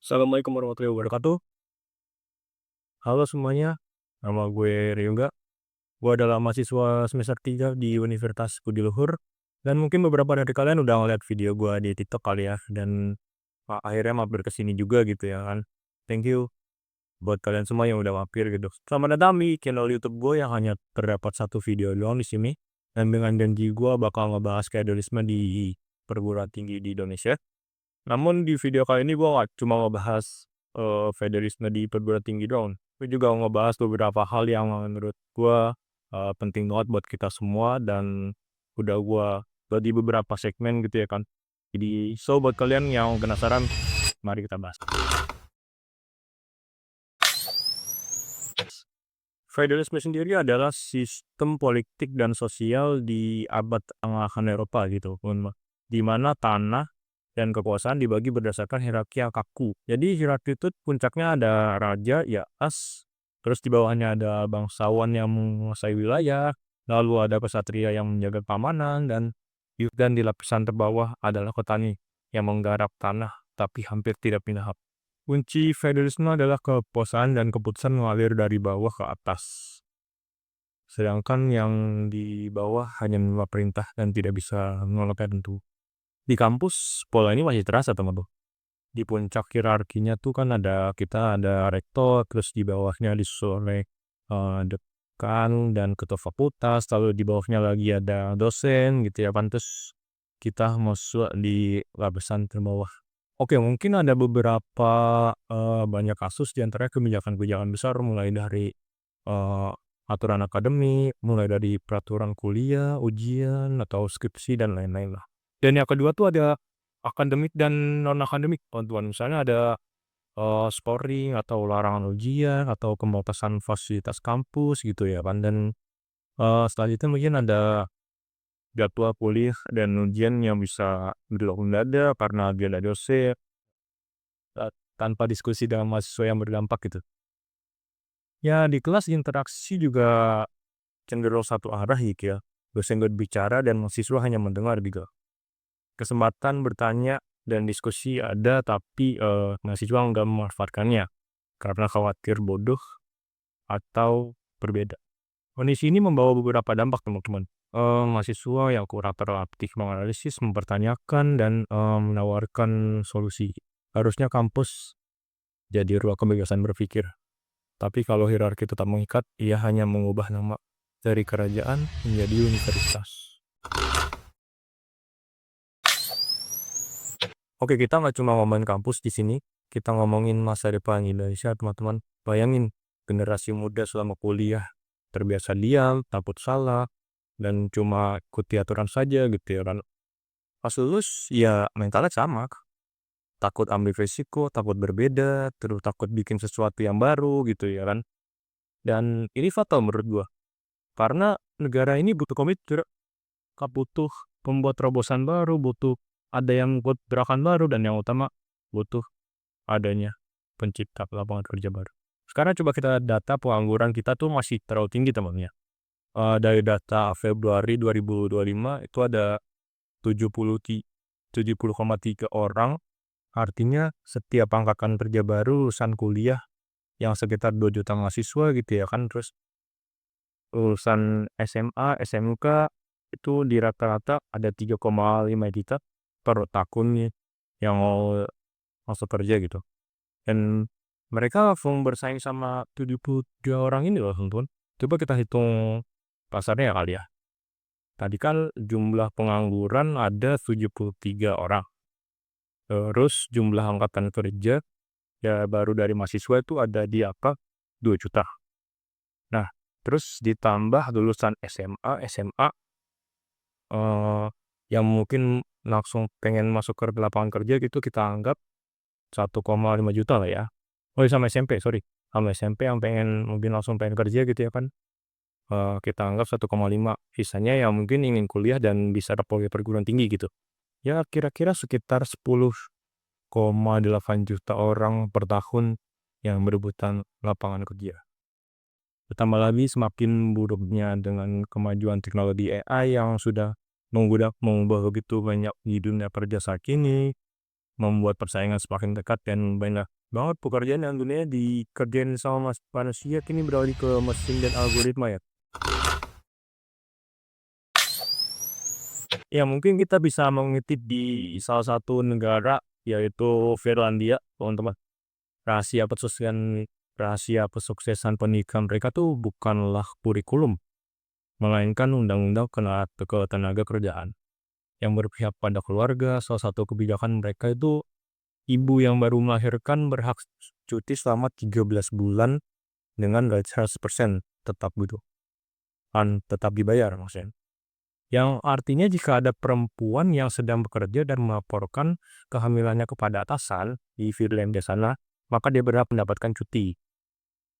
Assalamualaikum warahmatullahi wabarakatuh. Halo semuanya, nama gue Ryuga. Gue adalah mahasiswa semester 3 di Universitas Budi Luhur. Dan mungkin beberapa dari kalian udah ngeliat video gue di TikTok kali ya. Dan akhirnya mampir ke sini juga gitu ya kan. Thank you buat kalian semua yang udah mampir gitu. Selamat datang di channel YouTube gue yang hanya terdapat satu video doang di sini. Dan dengan janji gue bakal ngebahas feodalisme di perguruan tinggi di Indonesia. Namun di video kali ini gue gak cuma ngebahas feodalisme di perguruan tinggi doang. Gue juga ngebahas beberapa hal yang menurut gue penting banget buat kita semua dan udah gue bagi beberapa segmen gitu ya kan. Jadi buat kalian yang penasaran, mari kita bahas. Feodalisme sendiri adalah sistem politik dan sosial di abad tengahan Eropa gitu, di mana tanah dan kekuasaan dibagi berdasarkan hierarki yang kaku. Jadi hierarki itu puncaknya ada raja, ya as, terus di bawahnya ada bangsawan yang menguasai wilayah, lalu ada kesatria yang menjaga keamanan, dan di lapisan terbawah adalah petani yang menggarap tanah tapi hampir tidak pindah hak. Kunci feodalisme adalah kekuasaan dan keputusan mengalir dari bawah ke atas. Sedangkan yang di bawah hanya menerima perintah dan tidak bisa menolak tertentu. Di kampus, pola ini masih terasa teman-teman. Di puncak hierarkinya tuh kan kita ada rektor, terus di bawahnya disusul oleh dekan dan ketua fakultas, lalu di bawahnya lagi ada dosen gitu ya kan, terus kita masuk di lapisan terbawah. Oke, mungkin ada beberapa banyak kasus di antara kebijakan-kebijakan besar mulai dari eee, aturan akademik, mulai dari peraturan kuliah, ujian, atau skripsi dan lain-lain lah. Dan yang kedua tuh ada akademik dan non akademik, bantuan misalnya ada scoring atau larangan ujian atau pembatasan fasilitas kampus gitu ya kan. Dan selanjutnya mungkin ada jadwal kuliah dan ujian yang bisa belok mendadak karena agenda dosen, tanpa diskusi dengan mahasiswa yang berdampak gitu. Ya di kelas interaksi juga cenderung satu arah gitu ya. Dosen berbicara dan mahasiswa hanya mendengar gitu. Kesempatan bertanya dan diskusi ada tapi mahasiswa nggak memanfaatkannya karena khawatir bodoh atau berbeda. Kondisi ini membawa beberapa dampak teman-teman. Mahasiswa yang kurang terlatih menganalisis, mempertanyakan, dan menawarkan solusi. Harusnya kampus jadi ruang kebebasan berpikir. Tapi kalau hierarki tetap mengikat, ia hanya mengubah nama dari kerajaan menjadi universitas. Oke, kita nggak cuma ngomongin kampus di sini, kita ngomongin masa depan Indonesia, teman-teman. Bayangin, generasi muda selama kuliah terbiasa diam, takut salah, dan cuma ikuti aturan saja gitu ya kan. Pas lulus, ya mentalnya sama. Takut ambil resiko, takut berbeda, terus takut bikin sesuatu yang baru gitu ya kan. Dan ini fatal menurut gua. Karena negara ini butuh komit, butuh membuat terobosan baru, butuh ada yang buat gerakan baru, dan yang utama butuh adanya pencipta lapangan kerja baru. Sekarang coba kita data pengangguran kita tuh masih terlalu tinggi teman-teman ya. Dari data Februari 2025 itu ada 70,3 orang, artinya setiap angkatan kerja baru lulusan kuliah yang sekitar 2 juta mahasiswa gitu ya kan, terus lulusan SMA, SMK itu di rata-rata ada 3,5 juta per tahunnya yang mau masuk kerja gitu. Dan mereka langsung bersaing sama 73 orang ini loh teman-teman. Coba kita hitung pasarnya ya kali ya. Tadi kan jumlah pengangguran ada 73 orang. Terus jumlah angkatan kerja ya baru dari mahasiswa itu ada di apa 2 juta. Nah, terus ditambah lulusan SMA, SMA yang mungkin langsung pengen masuk ke lapangan kerja gitu kita anggap 1,5 juta lah ya. Oh, sama SMP, sorry. Sama SMP yang pengen mungkin langsung pengen kerja gitu ya kan. Kita anggap 1,5. Sisanya yang mungkin ingin kuliah dan bisa dapat perguruan tinggi gitu. Ya kira-kira sekitar 10,8 juta orang per tahun yang berebutan lapangan kerja. Ditambah lagi semakin buruknya dengan kemajuan teknologi AI yang sudah mengubah begitu banyak di dunia kerja saat ini. membuat persaingan semakin dekat dan banyak banget pekerjaan yang dulunya dikerjain sama manusia kini beralih ke mesin dan algoritma ya. Ya mungkin kita bisa mengutip di salah satu negara yaitu Finlandia, teman-teman. Rahasia kesuksesan pernikahan mereka tuh bukanlah kurikulum, melainkan undang-undang ketenaga kerjaan yang berpihak pada keluarga. Salah satu kebijakan mereka itu ibu yang baru melahirkan berhak cuti selama 13 bulan dengan gaji 100% tetap gitu. Tetap dibayar maksudnya. Yang artinya jika ada perempuan yang sedang bekerja dan melaporkan kehamilannya kepada atasan di Finlandia sana, maka dia berhak mendapatkan cuti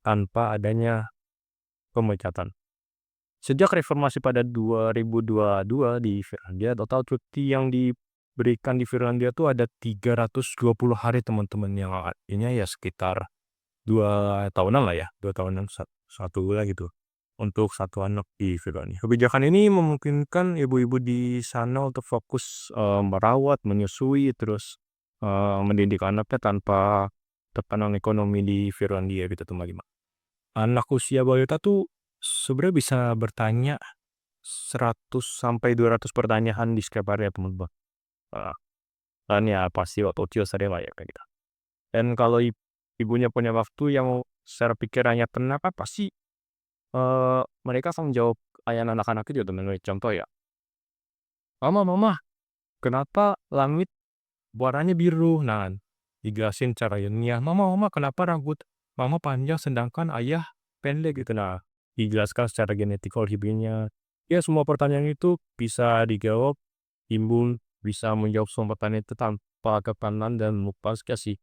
tanpa adanya pemecatan. Sejak reformasi pada 2022 di Finlandia, total cuti yang diberikan di Finlandia itu ada 320 hari, teman-teman, yang artinya ya sekitar 2 tahunan lah ya, 2 tahunan satu bulan gitu untuk satu anak di Finlandia. Kebijakan ini memungkinkan ibu-ibu di sana untuk fokus merawat, menyusui, terus mendidik anaknya tanpa tekanan ekonomi di Finlandia gitu, teman-teman. Anak usia balita tuh sebenarnya bisa bertanya 100 sampai 200 pertanyaan di setiap hari ya, teman-teman. Heeh, dan ya pasti waktu kecil sering lah ya kayak gitu. Dan kalau ibunya punya waktu yang secara pikirannya tenang kan pasti mereka akan menjawab pertanyaan anak-anak itu, teman-teman. Contoh ya, "Mama, mama, kenapa langit warnanya biru?" Nah, dijelasin cara ilmiah. "Mama, mama, kenapa rambut mama panjang sedangkan ayah pendek?" Gitu. Nah, dijelaskan secara genetik oleh ibunya. Ya, semua pertanyaan itu bisa dijawab. Ibu bisa menjawab semua pertanyaan itu tanpa tekanan dan lupa kasih.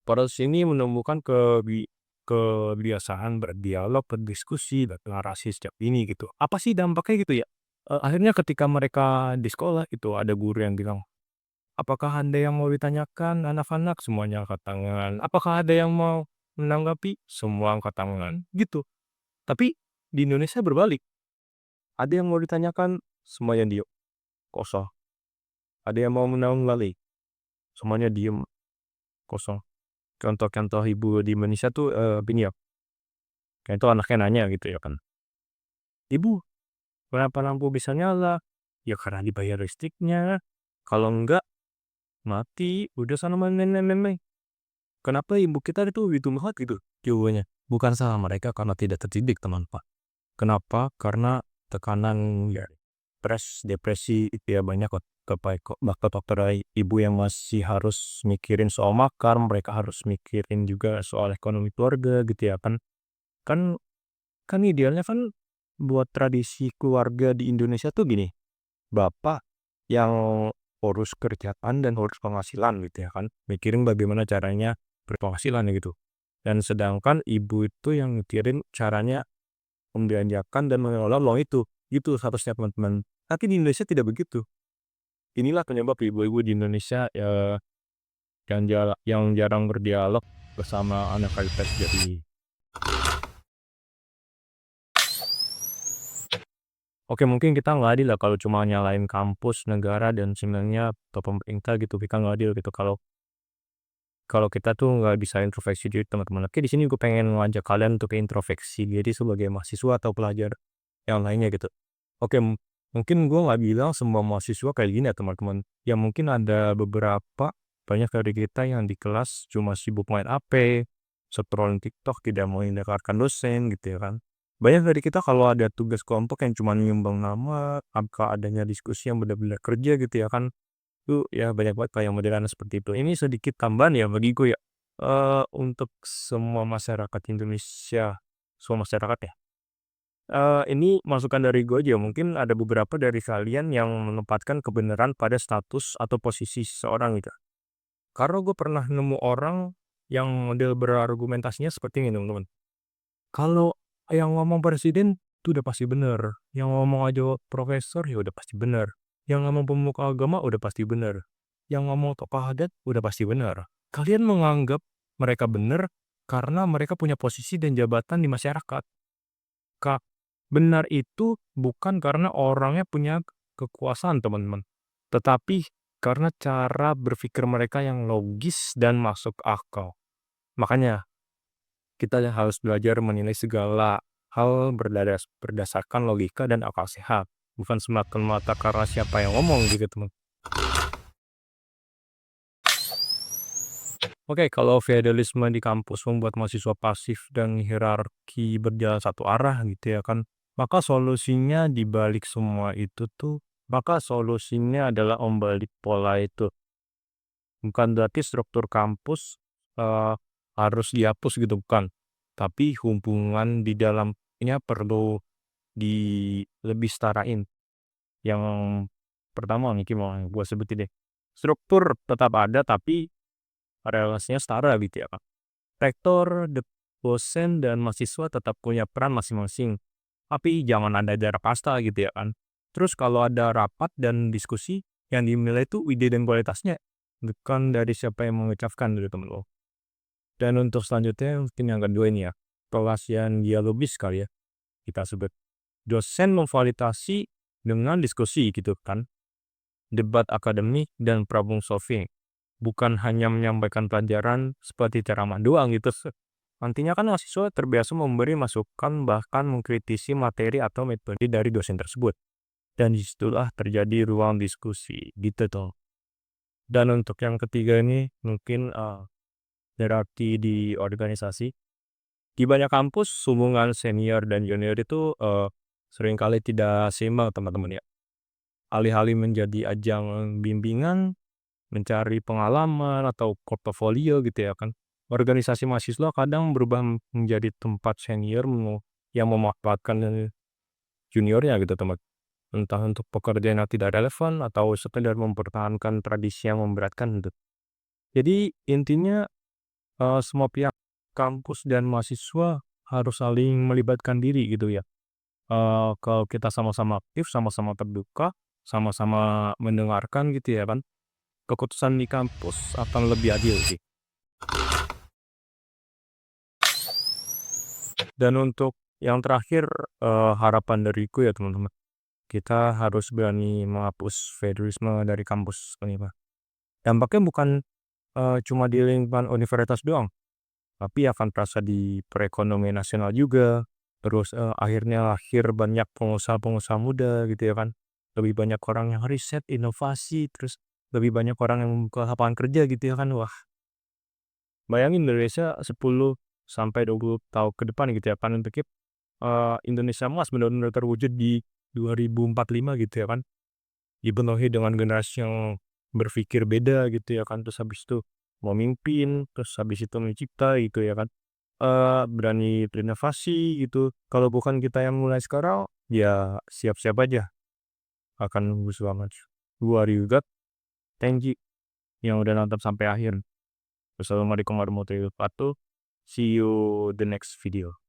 Proses ini menemukan kebiasaan berdialog, berdiskusi, dan narasi setiap ini gitu. Apa sih dampaknya gitu ya? Akhirnya ketika mereka di sekolah itu ada guru yang bilang, "Apakah ada yang mau ditanyakan anak-anak?" Semuanya angkat tangan. "Apakah ada yang mau menanggapi?" Semua angkat tangan, gitu. Tapi di Indonesia berbalik. Ada yang mau ditanyakan, semuanya diem, kosong. Ada yang mau menanggapi, semuanya diem, kosong. Contoh-contoh ibu di Indonesia tuh gini ya, kayak itu anaknya nanya gitu ya kan, "Ibu, kenapa lampu bisa nyala?" "Ya karena dibayar listriknya. Kalau enggak, mati. Udah sana main main." Kenapa ibu kita itu gitu banget gitu jawabannya. Bukan salah mereka karena tidak terdidik, teman Pak. Kenapa? Karena tekanan ya, depresi itu ya banyak kok faktor-faktor ibu yang masih harus mikirin soal makan, mereka harus mikirin juga soal ekonomi keluarga gitu ya kan. Kan kan idealnya kan buat tradisi keluarga di Indonesia tuh gini, bapak yang urus kerjaan dan urus penghasilan gitu ya kan, mikirin bagaimana caranya berpenghasilan gitu. Dan sedangkan ibu itu yang mikirin caranya membelanjakan dan mengelola uang itu, gitu seharusnya, teman-teman. Tapi di Indonesia tidak begitu. Inilah penyebab ibu-ibu di Indonesia yang jarang berdialog bersama anak kita sendiri. Oke, mungkin kita nggak adil lah kalau cuma nyalain kampus, negara, dan sebenarnya atau pemerintah gitu. Kita nggak adil gitu kalau kalau kita tuh nggak bisa introspeksi diri, teman-teman. Oke, di sini gue pengen ngajak kalian untuk introspeksi diri sebagai mahasiswa atau pelajar yang lainnya gitu. Oke, mungkin gue nggak bilang semua mahasiswa kayak gini ya, teman-teman. Ya mungkin ada beberapa, banyak dari kita yang di kelas cuma sibuk main HP, scrolling TikTok, tidak mau mendengarkan dosen gitu ya kan. Banyak dari kita kalau ada tugas kelompok yang cuma nyumbang nama, tanpa adanya diskusi yang benar-benar kerja gitu ya kan. Itu ya banyak banget kayak modelan seperti itu. Ini sedikit tambahan ya bagiku ya, untuk semua masyarakat Indonesia, semua masyarakat ya. Ini masukan dari gue aja, mungkin ada beberapa dari kalian yang menempatkan kebenaran pada status atau posisi seseorang gitu. Karena gue pernah nemu orang yang model berargumentasinya seperti ini, teman-teman. Kalau yang ngomong presiden itu udah pasti bener, yang ngomong aja profesor ya udah pasti bener, yang ngomong pemuka agama udah pasti bener, yang ngomong tokoh adat udah pasti bener. Kalian menganggap mereka bener karena mereka punya posisi dan jabatan di masyarakat. Kak, benar itu bukan karena orangnya punya kekuasaan, teman-teman. Tetapi karena cara berpikir mereka yang logis dan masuk akal. Makanya kita harus belajar menilai segala hal berdasarkan logika dan akal sehat, bukan semata-mata karena siapa yang ngomong gitu, teman. Oke, kalau feodalisme di kampus membuat mahasiswa pasif dan hierarki berjalan satu arah gitu ya kan, maka solusinya di balik semua itu tuh, maka solusinya adalah membalik pola itu. Bukan berarti struktur kampus eee, harus dihapus gitu, bukan. Tapi hubungan di dalamnya perlu lebih setarain. Yang pertama nih, mau gue sebutin deh. Struktur tetap ada tapi relasinya setara gitu ya, Kak. Rektor, dosen, dan mahasiswa tetap punya peran masing-masing. Tapi jangan ada jarak kasta gitu ya kan. Terus kalau ada rapat dan diskusi, yang dinilai itu ide dan kualitasnya, bukan dari siapa yang mengucapkan gitu temen lo. Dan untuk selanjutnya mungkin yang kedua ini ya, pelasian dialogis kali ya, kita sebut. Dosen memvalidasi dengan diskusi gitu kan, debat akademik dan problem solving. Bukan hanya menyampaikan pelajaran seperti ceramah doang gitu. Nantinya kan mahasiswa terbiasa memberi masukan bahkan mengkritisi materi atau metode dari dosen tersebut. Dan disitulah terjadi ruang diskusi gitu tuh. Dan untuk yang ketiga ini mungkin hierarki di organisasi. Di banyak kampus hubungan senior dan junior itu seringkali tidak seimbang teman-teman ya. Alih-alih menjadi ajang bimbingan, mencari pengalaman atau portofolio gitu ya kan. Organisasi mahasiswa kadang berubah menjadi tempat senior yang memanfaatkan juniornya gitu teman. Entah untuk pekerjaan yang tidak relevan atau sekedar mempertahankan tradisi yang memberatkan gitu. Jadi intinya semua pihak kampus dan mahasiswa harus saling melibatkan diri gitu ya. Kalau kita sama-sama aktif, sama-sama terbuka, sama-sama mendengarkan gitu ya kan, keputusan di kampus akan lebih adil sih. Dan untuk yang terakhir, harapan dariku ya teman-teman, kita harus berani menghapus feudalisme dari kampus Unima. Dampaknya bukan cuma di lingkungan universitas doang, tapi akan terasa di perekonomian nasional juga. Terus akhirnya lahir banyak pengusaha-pengusaha muda gitu ya kan. Lebih banyak orang yang riset, inovasi, terus lebih banyak orang yang membuka lapangan kerja gitu ya kan. Wah, bayangin Indonesia 10 sampai 20 tahun ke depan gitu ya kan, untuk Indonesia Emas benar-benar terwujud di 2045 gitu ya kan. Dipenuhi dengan generasi yang berpikir beda gitu ya kan, terus habis itu memimpin, terus habis itu mencipta gitu ya kan. Berani berinovasi gitu. Kalau bukan kita yang mulai sekarang, ya siap-siap aja akan nunggu banget. Gua Ryugat, thank you yang udah nonton sampai akhir. Wassalamualaikum warahmatullahi wabarakatuh. See you the next video.